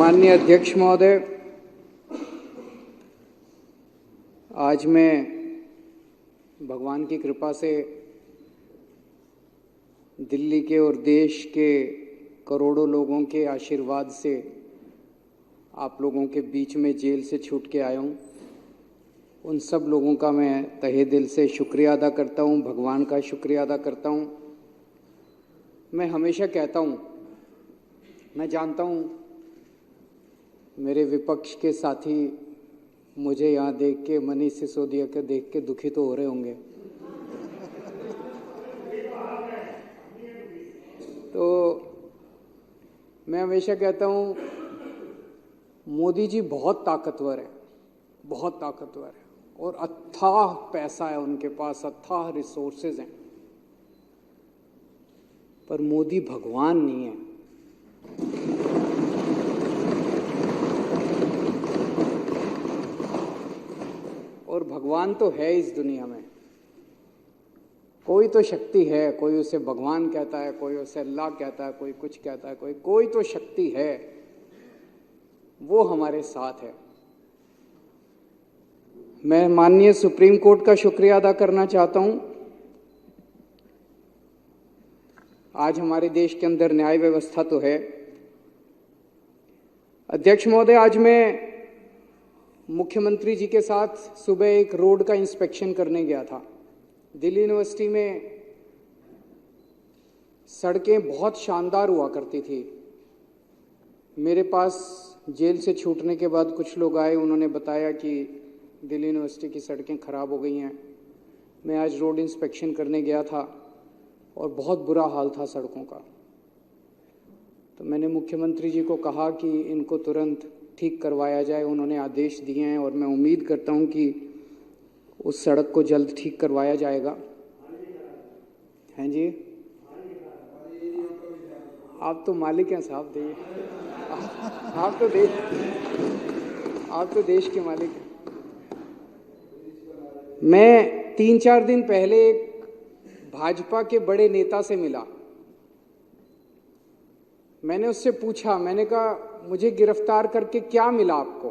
माननीय अध्यक्ष महोदय, आज मैं भगवान की कृपा से दिल्ली के और देश के करोड़ों लोगों के आशीर्वाद से आप लोगों के बीच में जेल से छूट के आया हूँ। उन सब लोगों का मैं तहे दिल से शुक्रिया अदा करता हूँ, भगवान का शुक्रिया अदा करता हूँ। मैं हमेशा कहता हूँ, मैं जानता हूँ मेरे विपक्ष के साथी मुझे यहाँ देख के, मनीष सिसोदिया के देख के दुखी तो हो रहे होंगे। तो मैं हमेशा कहता हूँ मोदी जी बहुत ताकतवर है, बहुत ताकतवर है और अथाह पैसा है उनके पास, अथाह रिसोर्सेज हैं, पर मोदी भगवान नहीं है। और भगवान तो है इस दुनिया में, कोई तो शक्ति है, कोई उसे भगवान कहता है, कोई उसे अल्लाह कहता है, कोई कुछ कहता है, कोई तो शक्ति है, वो हमारे साथ है। मैं माननीय सुप्रीम कोर्ट का शुक्रिया अदा करना चाहता हूं। आज हमारे देश के अंदर न्याय व्यवस्था तो है। अध्यक्ष महोदय, आज मैं मुख्यमंत्री जी के साथ सुबह एक रोड का इंस्पेक्शन करने गया था। दिल्ली यूनिवर्सिटी में सड़कें बहुत शानदार हुआ करती थी। मेरे पास जेल से छूटने के बाद कुछ लोग आए, उन्होंने बताया कि दिल्ली यूनिवर्सिटी की सड़कें खराब हो गई हैं। मैं आज रोड इंस्पेक्शन करने गया था और बहुत बुरा हाल था सड़कों का। तो मैंने मुख्यमंत्री जी को कहा कि इनको तुरंत ठीक करवाया जाए। उन्होंने आदेश दिए हैं और मैं उम्मीद करता हूं कि उस सड़क को जल्द ठीक करवाया जाएगा। हैं जी, आप तो मालिक हैं साहब, दिए आप तो देश के मालिक हैं। मैं 3-4 दिन पहले एक भाजपा के बड़े नेता से मिला। मैंने उससे पूछा, मैंने कहा मुझे गिरफ्तार करके क्या मिला आपको,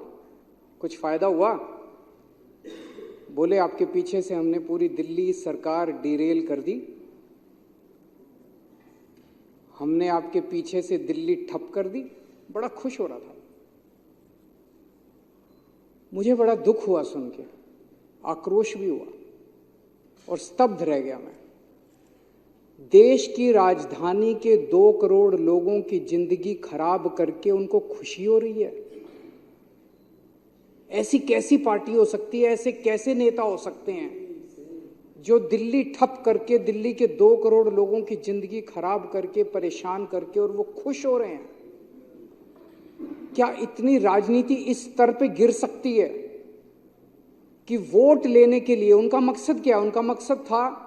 कुछ फायदा हुआ? बोले आपके पीछे से हमने पूरी दिल्ली सरकार डिरेल कर दी, हमने आपके पीछे से दिल्ली ठप कर दी। बड़ा खुश हो रहा था। मुझे बड़ा दुख हुआ सुन के, आक्रोश भी हुआ और स्तब्ध रह गया मैं। देश की राजधानी के 2 करोड़ लोगों की जिंदगी खराब करके उनको खुशी हो रही है। ऐसी कैसी पार्टी हो सकती है, ऐसे कैसे नेता हो सकते हैं जो दिल्ली ठप करके, दिल्ली के 2 करोड़ लोगों की जिंदगी खराब करके, परेशान करके, और वो खुश हो रहे हैं? क्या इतनी राजनीति इस स्तर पे गिर सकती है कि वोट लेने के लिए उनका मकसद क्या? उनका मकसद था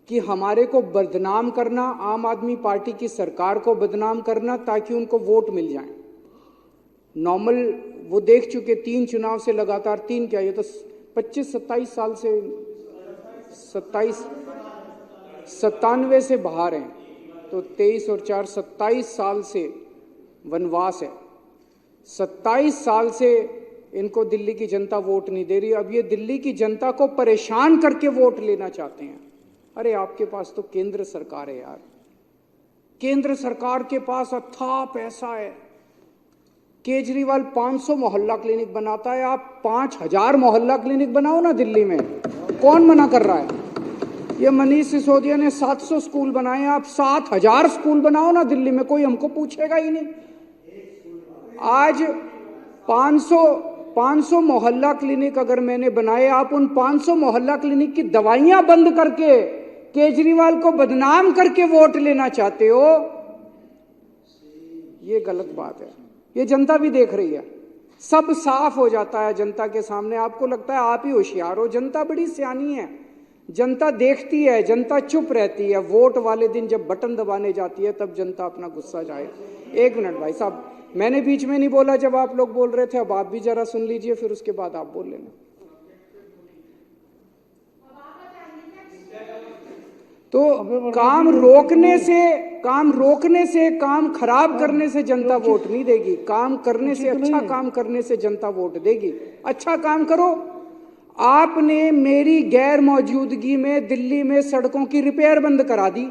कि हमारे को बदनाम करना, आम आदमी पार्टी की सरकार को बदनाम करना, ताकि उनको वोट मिल जाए। नॉर्मल वो देख चुके 3 चुनाव से लगातार, 3 क्या, ये तो 25-27 साल से, 97 से बाहर हैं, तो 23 और 4 27 साल से वनवास है। 27 साल से इनको दिल्ली की जनता वोट नहीं दे रही। अब ये दिल्ली की जनता को परेशान करके वोट लेना चाहते हैं। अरे आपके पास तो केंद्र सरकार है यार, केंद्र सरकार के पास अथाह पैसा है। केजरीवाल 500 मोहल्ला क्लिनिक बनाता है, आप 5000 मोहल्ला क्लिनिक बनाओ ना दिल्ली में, कौन मना कर रहा है? ये मनीष सिसोदिया ने 700 स्कूल बनाए, आप 7000 स्कूल बनाओ ना दिल्ली में, कोई हमको पूछेगा ही नहीं। आज 500 मोहल्ला क्लिनिक अगर मैंने बनाए, आप उन 500 मोहल्ला क्लिनिक की दवाइयां बंद करके केजरीवाल को बदनाम करके वोट लेना चाहते हो, ये गलत बात है। ये जनता भी देख रही है, सब साफ हो जाता है जनता के सामने। आपको लगता है आप ही होशियार हो, जनता बड़ी सियानी है, जनता देखती है, जनता चुप रहती है। वोट वाले दिन जब बटन दबाने जाती है तब जनता अपना गुस्सा जाए। 1 मिनट भाई साहब, मैंने बीच में नहीं बोला जब आप लोग बोल रहे थे, अब आप भी जरा सुन लीजिए, फिर उसके बाद आप बोल लेना। तो काम रोकने से काम रोकने से, काम खराब करने से जनता वोट नहीं देगी। काम करने से, अच्छा काम करने से जनता वोट देगी। अच्छा काम करो। आपने मेरी गैर मौजूदगी में दिल्ली में सड़कों की रिपेयर बंद करा दी।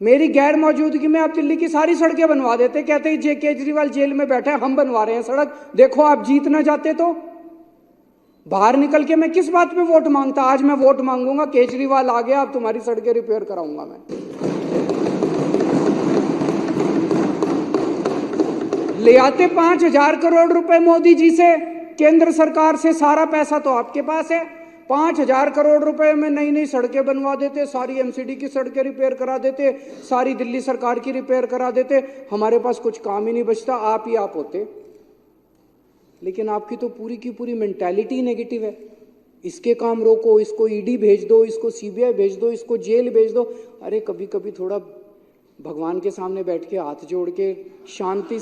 मेरी गैर मौजूदगी में आप दिल्ली की सारी सड़कें बनवा देते, कहते जे केजरीवाल जेल में बैठे हम बनवा रहे हैं सड़क, देखो आप जीत ना जाते तो। बाहर निकल के मैं किस बात पे वोट मांगता? आज मैं वोट मांगूंगा, केजरीवाल आ गया, अब तुम्हारी सड़कें रिपेयर कराऊंगा मैं। ले आते 5,000 करोड़ रुपए मोदी जी से, केंद्र सरकार से, सारा पैसा तो आपके पास है। 5,000 करोड़ रुपए में नई नई सड़कें बनवा देते, सारी एमसीडी की सड़कें रिपेयर करा देते, सारी दिल्ली सरकार की रिपेयर करा देते। हमारे पास कुछ काम ही नहीं बचता, आप ही आप होते। लेकिन आपकी तो पूरी की पूरी मेंटालिटी नेगेटिव है। इसके काम रोको, इसको ईडी भेज दो, इसको सीबीआई भेज दो, इसको जेल भेज दो। अरे कभी कभी थोड़ा भगवान के सामने बैठ के हाथ जोड़ के शांति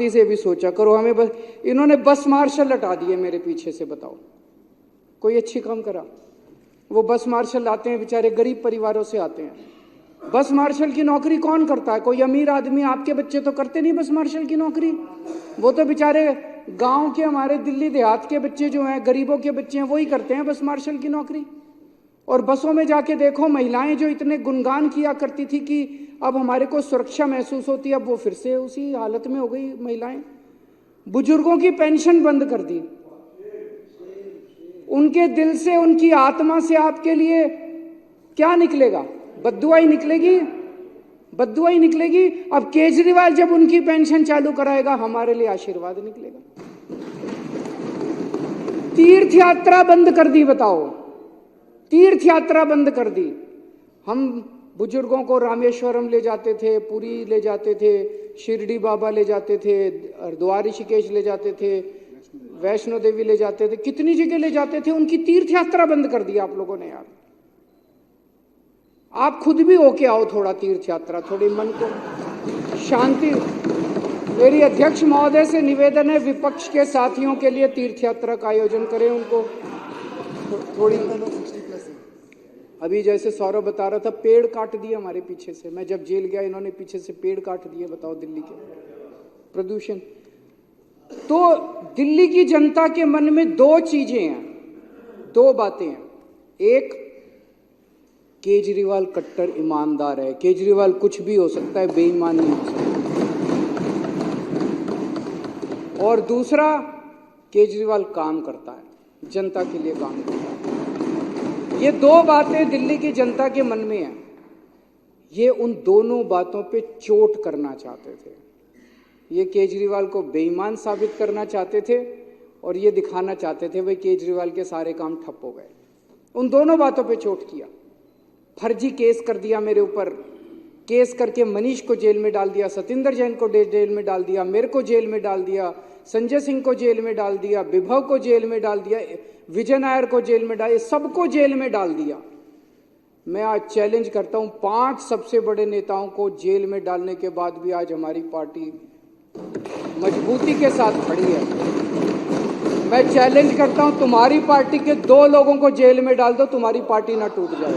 से भी सोचा करो। हमें बस इन्होंने बस मार्शल हटा दिए मेरे पीछे से, बताओ कोई अच्छी काम करा? वो बस मार्शल आते हैं, बेचारे गरीब परिवारों से आते हैं। बस मार्शल की नौकरी कौन करता है? कोई अमीर आदमी, आपके बच्चे तो करते नहीं बस मार्शल की नौकरी। वो तो बेचारे गांव के, हमारे दिल्ली देहात के बच्चे जो हैं, गरीबों के बच्चे हैं, वही करते हैं बस मार्शल की नौकरी। और बसों में जाके देखो, महिलाएं जो इतने गुणगान किया करती थी कि अब हमारे को सुरक्षा महसूस होती है, अब वो फिर से उसी हालत में हो गई महिलाएं। बुजुर्गों की पेंशन बंद कर दी। उनके दिल से, उनकी आत्मा से आपके लिए क्या निकलेगा? बद्दुआ ही निकलेगी, बद्दुआ ही निकलेगी। अब केजरीवाल जब उनकी पेंशन चालू कराएगा, हमारे लिए आशीर्वाद निकलेगा। तीर्थ यात्रा बंद कर दी, बताओ, तीर्थ यात्रा बंद कर दी। हम बुजुर्गों को रामेश्वरम ले जाते थे, पुरी ले जाते थे, शिरडी बाबा ले जाते थे, हरिद्वार ऋषिकेश ले जाते थे, वैष्णो देवी ले जाते थे, कितनी जगह ले जाते थे। उनकी तीर्थ यात्रा बंद कर दी आप लोगों ने। यार आप खुद भी होके आओ थोड़ा तीर्थ यात्रा, थोड़ी मन को शांति। मेरी अध्यक्ष महोदय से निवेदन है, विपक्ष के साथियों के लिए तीर्थ यात्रा का आयोजन करें। उनको थोड़ी, अभी जैसे सौरभ बता रहा था, पेड़ काट दिए हमारे पीछे से। मैं जब जेल गया, इन्होंने पीछे से पेड़ काट दिए। बताओ दिल्ली के प्रदूषण। तो दिल्ली की जनता के मन में दो चीजें हैं, दो बातें हैं। एक, केजरीवाल कट्टर ईमानदार है, केजरीवाल कुछ भी हो सकता है, बेईमान नहीं हो सकता। और दूसरा, केजरीवाल काम करता है, जनता के लिए काम करता है। ये दो बातें दिल्ली की जनता के मन में हैं। ये उन दोनों बातों पे चोट करना चाहते थे। ये केजरीवाल को बेईमान साबित करना चाहते थे और ये दिखाना चाहते थे भाई केजरीवाल के सारे काम ठप हो गए। उन दोनों बातों पे चोट किया। फर्जी केस कर दिया मेरे ऊपर, केस करके मनीष को जेल में डाल दिया, सतिंदर जैन को जेल में डाल दिया, मेरे को जेल में डाल दिया, संजय सिंह को जेल में डाल दिया, विभव को जेल में डाल दिया, विजय नायर को जेल में डाल, सबको जेल में डाल दिया। मैं आज चैलेंज करता हूं, 5 सबसे बड़े नेताओं को जेल में डालने के बाद भी आज हमारी पार्टी मजबूती के साथ खड़ी है। मैं चैलेंज करता हूं, तुम्हारी पार्टी के 2 लोगों को जेल में डाल दो, तुम्हारी पार्टी ना टूट जाए।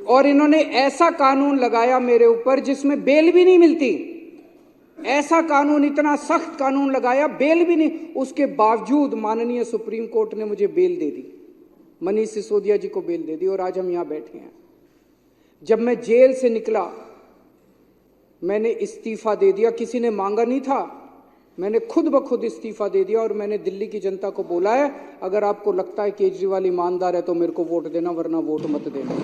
और इन्होंने ऐसा कानून लगाया मेरे ऊपर जिसमें बेल भी नहीं मिलती। ऐसा कानून, इतना सख्त कानून लगाया, बेल भी नहीं। उसके बावजूद माननीय सुप्रीम कोर्ट ने मुझे बेल दे दी, मनीष सिसोदिया जी को बेल दे दी और आज हम यहां बैठे हैं। जब मैं जेल से निकला, मैंने इस्तीफा दे दिया। किसी ने मांगा नहीं था, मैंने खुद ब खुद इस्तीफा दे दिया। और मैंने दिल्ली की जनता को बोला है, अगर आपको लगता है केजरीवाल ईमानदार है तो मेरे को वोट देना, वरना वोट मत देना।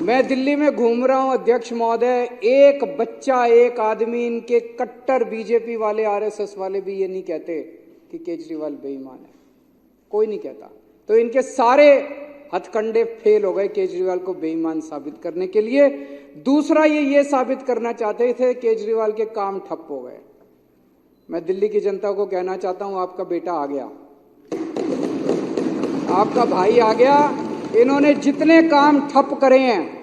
मैं दिल्ली में घूम रहा हूं अध्यक्ष महोदय, एक बच्चा, एक आदमी, इनके कट्टर बीजेपी वाले, आरएसएस वाले भी ये नहीं कहते कि केजरीवाल बेईमान है, कोई नहीं कहता। तो इनके सारे हथकंडे फेल हो गए केजरीवाल को बेईमान साबित करने के लिए। दूसरा, ये साबित करना चाहते थे केजरीवाल के काम ठप हो गए। मैं दिल्ली की जनता को कहना चाहता हूं, आपका बेटा आ गया, आपका भाई आ गया। इन्होंने जितने काम ठप करे हैं,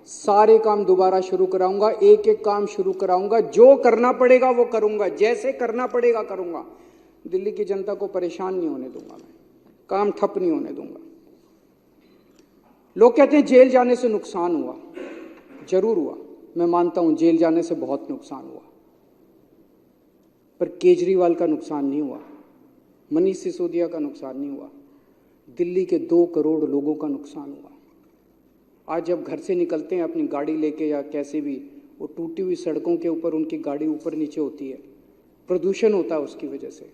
सारे काम दोबारा शुरू कराऊंगा, एक एक काम शुरू कराऊंगा, जो करना पड़ेगा वो करूंगा, जैसे करना पड़ेगा करूंगा। दिल्ली की जनता को परेशान नहीं होने दूंगा, मैं काम ठप नहीं होने दूंगा। लोग कहते हैं जेल जाने से नुकसान हुआ, जरूर हुआ, मैं मानता हूं जेल जाने से बहुत नुकसान हुआ, पर केजरीवाल का नुकसान नहीं हुआ, मनीष सिसोदिया का नुकसान नहीं हुआ, दिल्ली के 2 करोड़ लोगों का नुकसान हुआ। आज जब घर से निकलते हैं अपनी गाड़ी लेके या कैसे भी, वो टूटी हुई सड़कों के ऊपर उनकी गाड़ी ऊपर नीचे होती है, प्रदूषण होता है उसकी वजह से।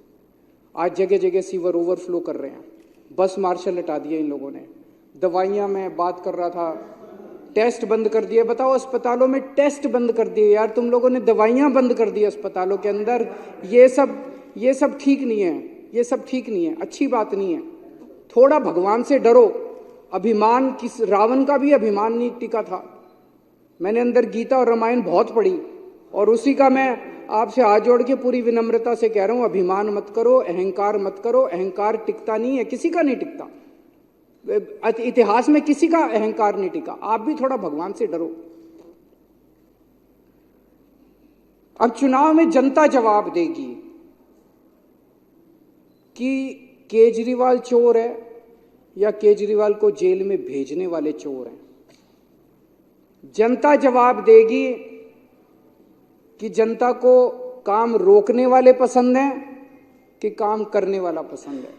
आज जगह जगह सीवर ओवरफ्लो कर रहे हैं, बस मार्शल हटा दिए इन लोगों ने। दवाइयाँ, मैं बात कर रहा था, टेस्ट बंद कर दिए। बताओ, अस्पतालों में टेस्ट बंद कर दिए यार, तुम लोगों ने दवाइयाँ बंद कर दी अस्पतालों के अंदर। ये सब ठीक नहीं है, ये सब ठीक नहीं है, अच्छी बात नहीं है। थोड़ा भगवान से डरो। अभिमान, किस रावण का भी अभिमान नहीं टिका था। मैंने अंदर गीता और रामायण बहुत पढ़ी, और उसी का मैं आपसे हाथ जोड़ के पूरी विनम्रता से कह रहा हूं, अभिमान मत करो, अहंकार मत करो। अहंकार टिकता नहीं है, किसी का नहीं टिकता, इतिहास में किसी का अहंकार नहीं टिका। आप भी थोड़ा भगवान से डरो। अब चुनाव में जनता जवाब देगी कि केजरीवाल चोर है या केजरीवाल को जेल में भेजने वाले चोर हैं। जनता जवाब देगी कि जनता को काम रोकने वाले पसंद हैं कि काम करने वाला पसंद है।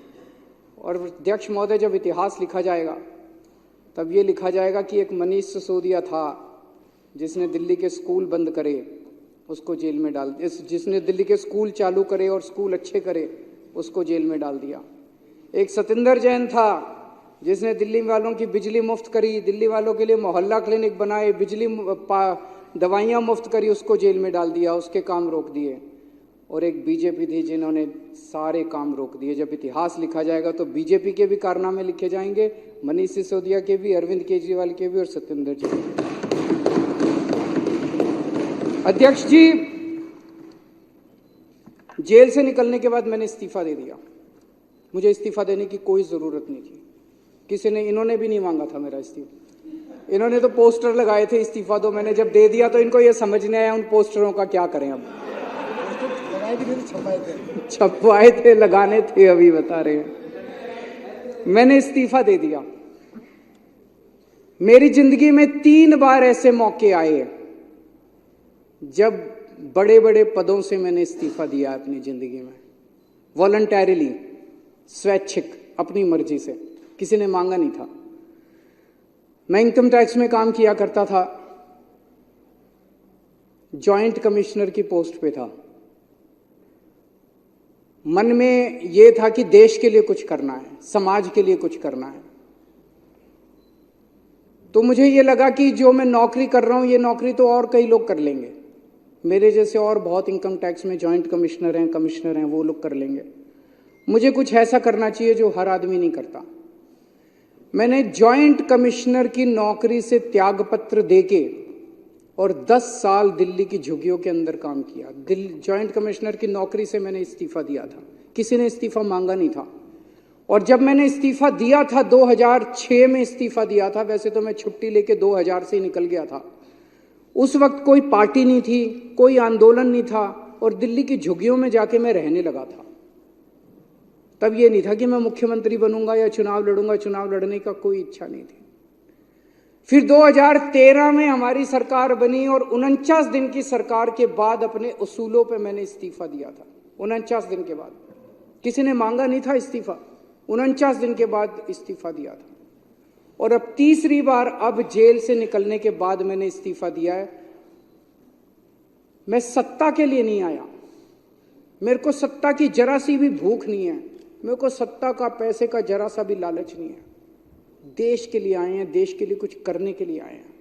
और अध्यक्ष महोदय, जब इतिहास लिखा जाएगा तब ये लिखा जाएगा कि एक मनीष सिसोदिया था जिसने दिल्ली के स्कूल बंद करे, उसको जेल में डाल, जिसने दिल्ली के स्कूल चालू करे और स्कूल अच्छे करे, उसको जेल में डाल दिया। एक सतिंदर जैन था जिसने दिल्ली वालों की बिजली मुफ्त करी, दिल्ली वालों के लिए मोहल्ला क्लिनिक बनाए, दवाइयाँ मुफ्त करी, उसको जेल में डाल दिया, उसके काम रोक दिए। और एक बीजेपी थी जिन्होंने सारे काम रोक दिए। जब इतिहास लिखा जाएगा तो बीजेपी के भी कारनामे लिखे जाएंगे, मनीष सिसोदिया के भी, अरविंद केजरीवाल के भी और सत्येंद्र जी के। अध्यक्ष जी, जेल से निकलने के बाद मैंने इस्तीफा दे दिया। मुझे इस्तीफा देने की कोई जरूरत नहीं थी, किसी ने, इन्होंने भी नहीं मांगा था मेरा इस्तीफा। इन्होंने तो पोस्टर लगाए थे इस्तीफा दो, मैंने जब दे दिया तो इनको ये समझ नहीं आया उन पोस्टरों का क्या करें। अब छपवाए थे, लगाने थे, अभी बता रहे हैं। मैंने इस्तीफा दे दिया। मेरी जिंदगी में 3 बार ऐसे मौके आए जब बड़े बड़े पदों से मैंने इस्तीफा दिया अपनी जिंदगी में, वॉलंटरीली, स्वैच्छिक, अपनी मर्जी से, किसी ने मांगा नहीं था। मैं इनकम टैक्स में काम किया करता था, जॉइंट कमिश्नर की पोस्ट पे था। मन में यह था कि देश के लिए कुछ करना है, समाज के लिए कुछ करना है। तो मुझे ये लगा कि जो मैं नौकरी कर रहा हूं, ये नौकरी तो और कई लोग कर लेंगे, मेरे जैसे और बहुत इनकम टैक्स में जॉइंट कमिश्नर हैं, वो लोग कर लेंगे। मुझे कुछ ऐसा करना चाहिए जो हर आदमी नहीं करता। मैंने जॉइंट कमिश्नर की नौकरी से त्यागपत्र देके और 10 साल दिल्ली की झुग्गियों के अंदर काम किया। जॉइंट कमिश्नर की नौकरी से मैंने इस्तीफा दिया था, किसी ने इस्तीफा मांगा नहीं था। और जब मैंने इस्तीफा दिया था, 2006 में इस्तीफा दिया था, वैसे तो मैं छुट्टी लेके 2000 से ही निकल गया था। उस वक्त कोई पार्टी नहीं थी, कोई आंदोलन नहीं था, और दिल्ली की झुग्गियों में जाके मैं रहने लगा था। तब ये नहीं था कि मैं मुख्यमंत्री बनूंगा या चुनाव लड़ूंगा, चुनाव लड़ने का कोई इच्छा नहीं थी। फिर 2013 में हमारी सरकार बनी और 49 दिन की सरकार के बाद अपने उसूलों पे मैंने इस्तीफा दिया था। 49 दिन के बाद, किसी ने मांगा नहीं था इस्तीफा, 49 दिन के बाद इस्तीफा दिया था। और अब तीसरी बार, अब जेल से निकलने के बाद मैंने इस्तीफा दिया है। मैं सत्ता के लिए नहीं आया, मेरे को सत्ता की जरा सी भी भूख नहीं है, मेरे को सत्ता का, पैसे का जरा सा भी लालच नहीं है। देश के लिए आए हैं, देश के लिए कुछ करने के लिए आए हैं।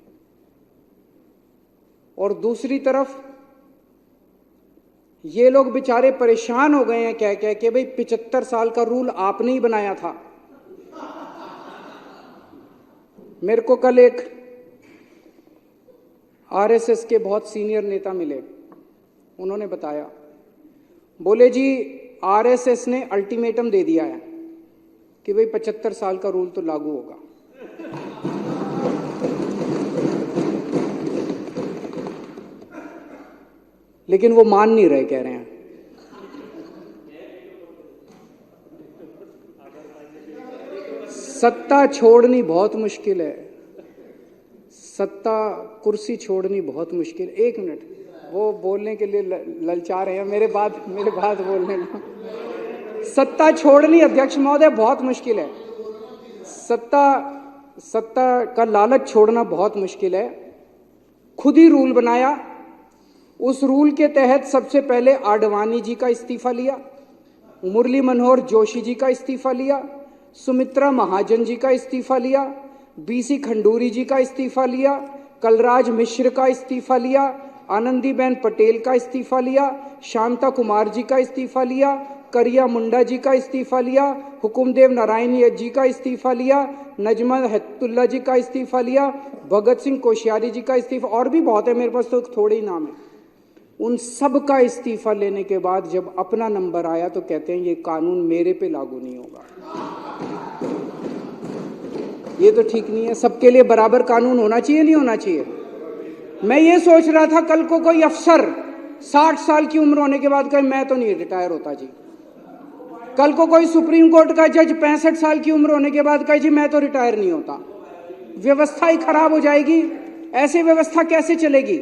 और दूसरी तरफ ये लोग बेचारे परेशान हो गए हैं कह कह के, भाई 75 साल का रूल आपने ही बनाया था। मेरे को कल एक आरएसएस के बहुत सीनियर नेता मिले, उन्होंने बताया, बोले जी आरएसएस ने अल्टीमेटम दे दिया है कि भाई 75 साल का रूल तो लागू होगा। लेकिन वो मान नहीं रहे, कह रहे हैं। सत्ता छोड़नी बहुत मुश्किल है, सत्ता कुर्सी छोड़नी बहुत मुश्किल। एक मिनट, वो बोलने के लिए ललचा रहे हैं, मेरे बात बोलने दो। सत्ता छोड़नी अध्यक्ष महोदय बहुत मुश्किल है, सत्ता का लालच छोड़ना बहुत मुश्किल है। खुद ही रूल बनाया, उस रूल के तहत सबसे पहले आडवाणी जी का इस्तीफा लिया, मुरली मनोहर जोशी जी का इस्तीफा लिया, सुमित्रा महाजन जी का इस्तीफा लिया, बीसी खंडूरी जी का इस्तीफा लिया, कलराज मिश्र का इस्तीफा लिया, आनंदीबेन पटेल का इस्तीफा लिया, शांता कुमार जी का इस्तीफा लिया, करिया मुंडा जी का इस्तीफा लिया, हुकुमदेव नारायण जी का इस्तीफा लिया, नजमा हेतुल्ला जी का इस्तीफा लिया, भगत सिंह कोश्यारी जी का इस्तीफा, और भी बहुत है, मेरे पास तो थोड़े ही नाम है। उन सब का इस्तीफा लेने के बाद जब अपना नंबर आया तो कहते हैं ये कानून मेरे पे लागू नहीं होगा। ये तो ठीक नहीं है। सबके लिए बराबर कानून होना चाहिए, नहीं होना चाहिए? मैं ये सोच रहा था कल को कोई अफसर 60 साल की उम्र होने के बाद कहे मैं तो नहीं रिटायर होता जी, कल को कोई सुप्रीम कोर्ट का जज 65 साल की उम्र होने के बाद कहे जी मैं तो रिटायर नहीं होता। व्यवस्था ही खराब हो जाएगी। ऐसी व्यवस्था कैसे चलेगी?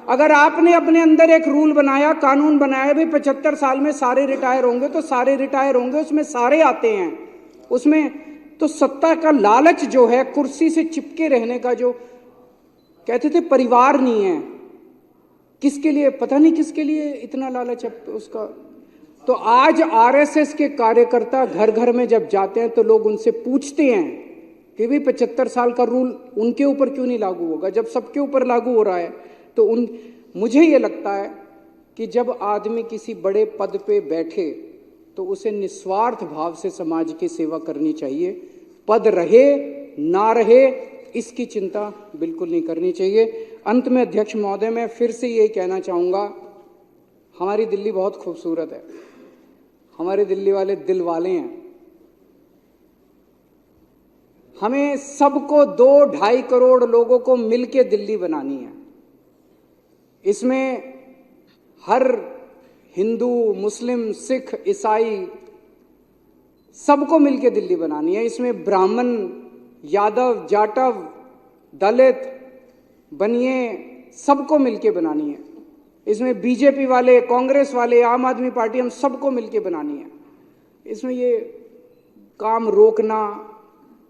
अगर आपने अपने अंदर एक रूल बनाया, कानून बनाया, भाई 75 साल में सारे रिटायर होंगे तो सारे रिटायर होंगे, उसमें सारे आते हैं, उसमें तो सत्ता का लालच जो है, कुर्सी से चिपके रहने का, जो कहते थे परिवार नहीं है, किसके लिए पता नहीं, किसके लिए इतना लालच है उसका। तो आज आरएसएस के कार्यकर्ता घर घर में जब जाते हैं तो लोग उनसे पूछते हैं कि भाई 75 साल का रूल उनके ऊपर क्यों नहीं लागू होगा, जब सबके ऊपर लागू हो रहा है। तो मुझे ये लगता है कि जब आदमी किसी बड़े पद पे बैठे तो उसे निस्वार्थ भाव से समाज की सेवा करनी चाहिए। पद रहे ना रहे इसकी चिंता बिल्कुल नहीं करनी चाहिए। अंत में अध्यक्ष महोदय, मैं फिर से यही कहना चाहूँगा, हमारी दिल्ली बहुत खूबसूरत है, हमारे दिल्ली वाले दिल वाले हैं। हमें सबको 2-2.5 करोड़ लोगों को मिलके दिल्ली बनानी है। इसमें हर हिंदू, मुस्लिम, सिख, ईसाई सबको मिलके दिल्ली बनानी है। इसमें ब्राह्मण, यादव, जाटव, दलित, बनिए सबको मिलके बनानी है। इसमें बीजेपी वाले, कांग्रेस वाले, आम आदमी पार्टी, हम सबको मिलके बनानी है। इसमें ये काम रोकना,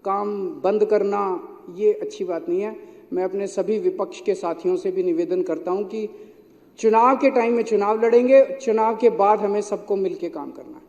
काम बंद करना, ये अच्छी बात नहीं है। मैं अपने सभी विपक्ष के साथियों से भी निवेदन करता हूं कि चुनाव के टाइम में चुनाव लड़ेंगे, चुनाव के बाद हमें सबको मिलके काम करना है।